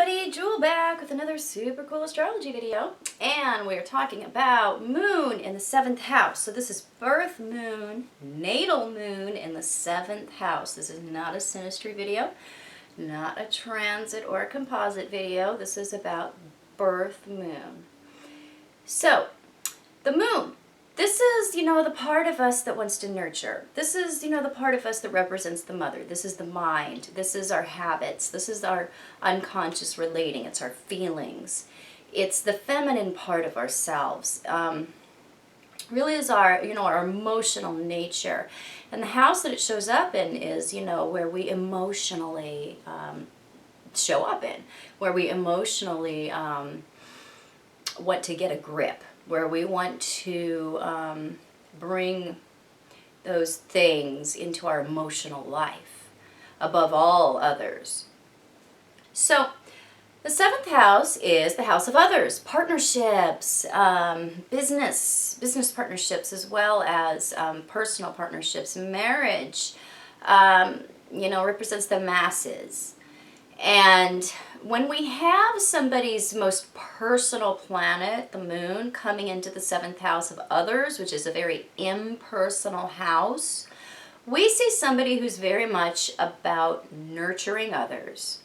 everybody, Jewel back with another super cool astrology video. And we're talking about moon in the 7th house. So this is birth moon, natal moon in the 7th house. This is not a synastry video, not a transit or a composite video. This is about birth moon. So the moon. This is, the part of us that wants to nurture. This is, the part of us that represents the mother. This is the mind. This is our habits. This is our unconscious relating. It's our feelings. It's the feminine part of ourselves. Really is our, our emotional nature. And the house that it shows up in is, where we emotionally show up in. Where we emotionally want to get a grip. Where we want to bring those things into our emotional life above all others. So the 7th house is the house of others, partnerships, business partnerships, as well as personal partnerships. Marriage, represents the masses. And when we have somebody's most personal planet, the moon, coming into the 7th house of others, which is a very impersonal house, we see somebody who's very much about nurturing others.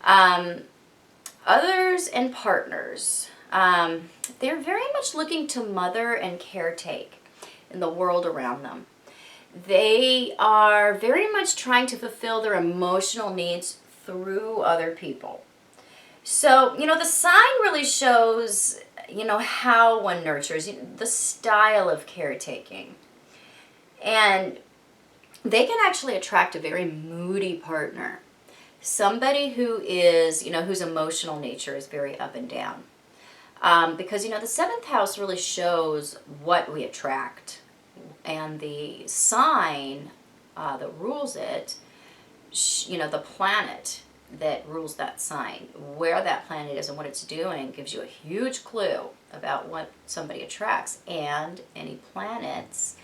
Others and partners, they're very much looking to mother and caretake in the world around them. They are very much trying to fulfill their emotional needs through other people. So, the sign really shows, how one nurtures, the style of caretaking. And they can actually attract a very moody partner. Somebody who is, whose emotional nature is very up and down. Because, the 7th house really shows what we attract. And the sign that rules it, the planet that rules that sign, where that planet is and what it's doing, gives you a huge clue about what somebody attracts. And any planets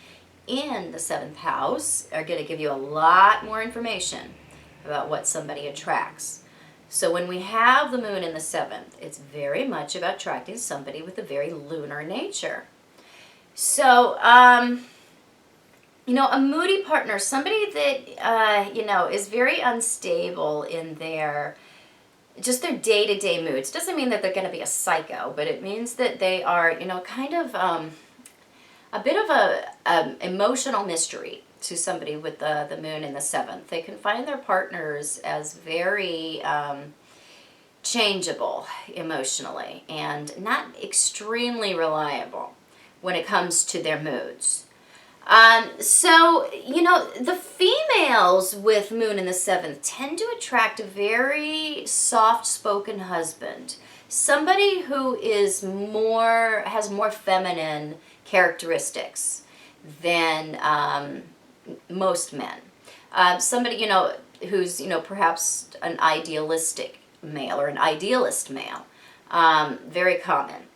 in the 7th house are going to give you a lot more information about what somebody attracts. So when we have the moon in the 7th, it's very much about attracting somebody with a very lunar nature. So, a moody partner, somebody that, is very unstable in their day-to-day moods. Doesn't mean that they're going to be a psycho, but it means that they are, kind of a bit of a emotional mystery to somebody with the moon in the 7th. They can find their partners as very changeable emotionally and not extremely reliable when it comes to their moods. So, the females with moon in the 7th tend to attract a very soft-spoken husband. Somebody who has more feminine characteristics than most men. Somebody, who's, perhaps an idealistic male or an idealist male. Very common.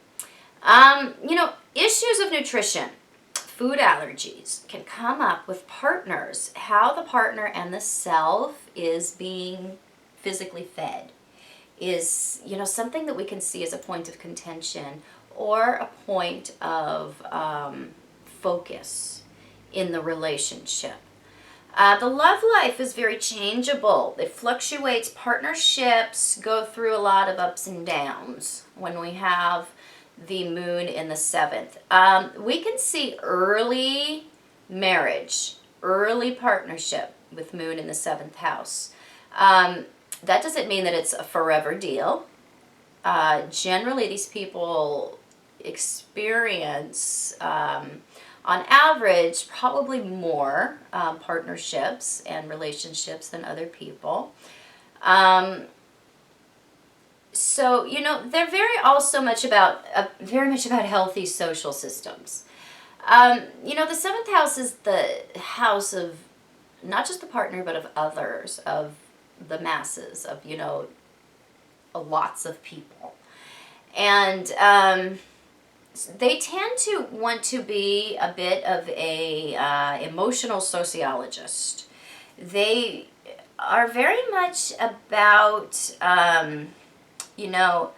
Issues of nutrition. Food allergies can come up with partners, how the partner and the self is being physically fed is, something that we can see as a point of contention or a point of focus in the relationship. The love life is very changeable. It fluctuates. Partnerships go through a lot of ups and downs when we have the moon in the 7th. We can see early marriage, early partnership with moon in the 7th house. That doesn't mean that it's a forever deal. Generally, these people experience, on average, probably more partnerships and relationships than other people. So, they're very much about healthy social systems. The 7th house is the house of not just the partner, but of others, of the masses, of, lots of people. And they tend to want to be a bit of a emotional sociologist. They are very much about you know,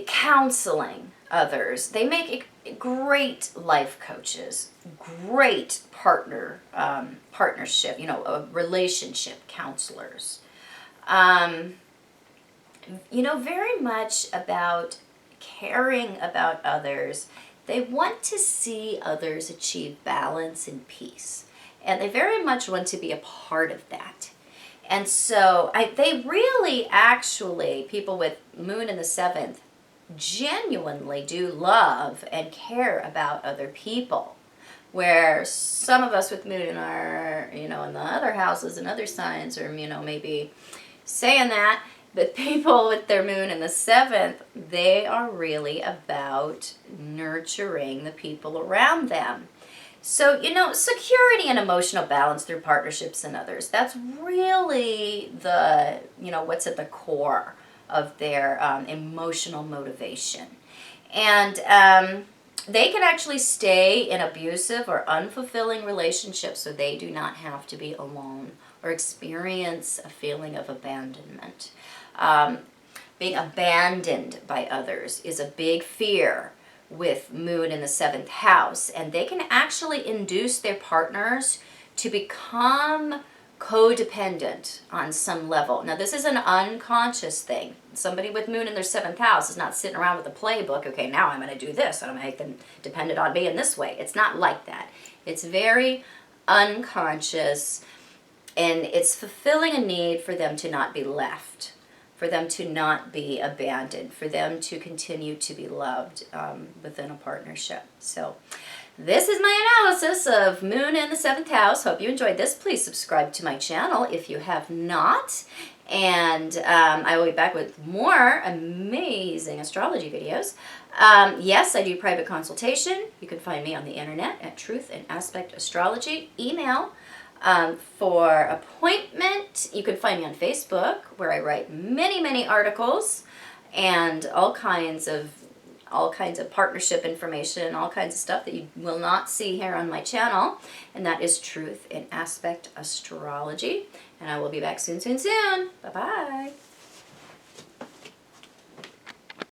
counseling others. They make great life coaches, great partnership, relationship counselors. Very much about caring about others. They want to see others achieve balance and peace. And they very much want to be a part of that. And so they really actually, people with moon in the 7th, genuinely do love and care about other people. Where some of us with moon in our, in the other houses and other signs are, maybe saying that, but people with their moon in the 7th, they are really about nurturing the people around them. So, security and emotional balance through partnerships and others, that's really the, what's at the core of their emotional motivation. And they can actually stay in abusive or unfulfilling relationships so they do not have to be alone or experience a feeling of abandonment. Being abandoned by others is a big fear with moon in the 7th house, and they can actually induce their partners to become codependent on some level. Now, this is an unconscious thing. Somebody with moon in their 7th house is not sitting around with a playbook, okay, now I'm going to do this, and I'm going to make them dependent on me in this way. It's not like that. It's very unconscious, and it's fulfilling a need for them to not be left, for them to not be abandoned, for them to continue to be loved within a partnership. So this is my analysis of moon in the 7th house. Hope you enjoyed this. Please subscribe to my channel if you have not. And I will be back with more amazing astrology videos. Yes, I do private consultation. You can find me on the internet at Truth and Aspect Astrology. Email for appointment. You can find me on Facebook, where I write many, many articles and all kinds of partnership information, all kinds of stuff that you will not see here on my channel. And that is Truth in Aspect Astrology. And I will be back soon, soon, soon. Bye-bye.